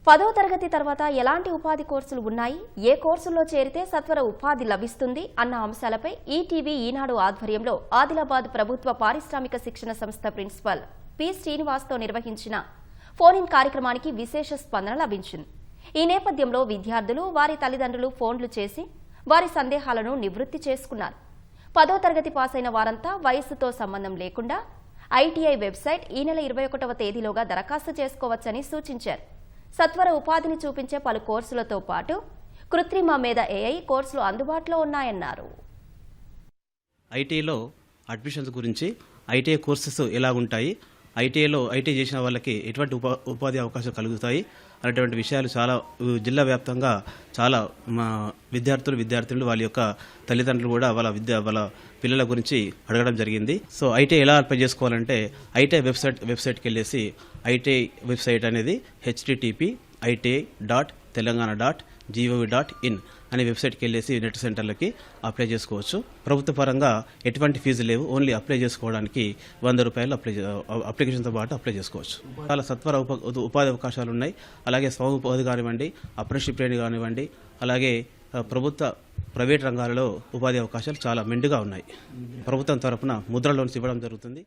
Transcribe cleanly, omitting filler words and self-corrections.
10వ తరగతి తర్వాత ఎలాంటి ఉపాధి కోర్సులు ఉన్నాయి, ఏ కోర్సుల్లో చేరితే సత్వర ఉపాధి లభిస్తుంది అన్న అంశాలపై ఈటీవీ ఈనాడు ఆధ్వర్యంలో ఆదిలాబాద్ ప్రభుత్వ పారిశ్రామిక శిక్షణ సంస్థ ప్రిన్సిపల్ పి శ్రీనివాస్తో నిర్వహించిన ఫోన్-ఇన్ కార్యక్రమానికి విశేష స్పందన లభించింది. ఈ నేపథ్యంలో విద్యార్థులు వారి తల్లిదండ్రులు ఫోన్లు చేసి వారి సందేహాలను నివృత్తి చేసుకున్నారు. 10వ తరగతి పాస్ అయిన వారంతా వయస్సుతో సంబంధం లేకుండా ఐటీఐ వెబ్సైట్ ఈ నెల 21వ తేదీలోగా దరఖాస్తు చేసుకోవచ్చని సూచించారు. సత్వర ఉపాధిని చూపించే పలు కోర్సులతో పాటు కృత్రిమ మేధ ఏఐ కోర్సులు అందుబాటులో ఉన్నాయన్నారు. ఐటీఐలో అడ్మిషన్స్ గురించి ఐటీఐ కోర్సెస్ ఎలా ఉంటాయి, ఐటీఐలో ఐటీఐ చేసిన వాళ్ళకి ఎటువంటి ఉపాధి అవకాశాలు కలుగుతాయి అనేటువంటి విషయాలు చాలా జిల్లా వ్యాప్తంగా చాలా విద్యార్థులు వాళ్ళ యొక్క తల్లిదండ్రులు కూడా వాళ్ళ పిల్లల గురించి అడగడం జరిగింది. సో ఐటీఐ ఎలా అప్లై చేసుకోవాలంటే ఐటీఐ వెబ్సైట్కి వెళ్ళేసి ఐటీఐ వెబ్సైట్ అనేది http://iti.telangana.gov.in అనే వెబ్సైట్కి వెళ్ళేసి నెట్ సెంటర్లకి అప్లై చేసుకోవచ్చు. ప్రభుత్వ పరంగా ఎటువంటి ఫీజు లేవు, ఓన్లీ అప్లై చేసుకోవడానికి ₹100 అప్లికేషన్తో పాటు అప్లై చేసుకోవచ్చు. చాలా సత్వర ఉపాధి అవకాశాలు ఉన్నాయి. అలాగే స్వఉపాధి కానివ్వండి, అప్రెంటిస్‌షిప్ ట్రైనింగ్ కానివ్వండి, అలాగే ప్రైవేట్ రంగాలలో ఉపాధి అవకాశాలు చాలా మెండుగా ఉన్నాయి. ప్రభుత్వం తరఫున ముద్ర లోన్స్ ఇవ్వడం జరుగుతుంది.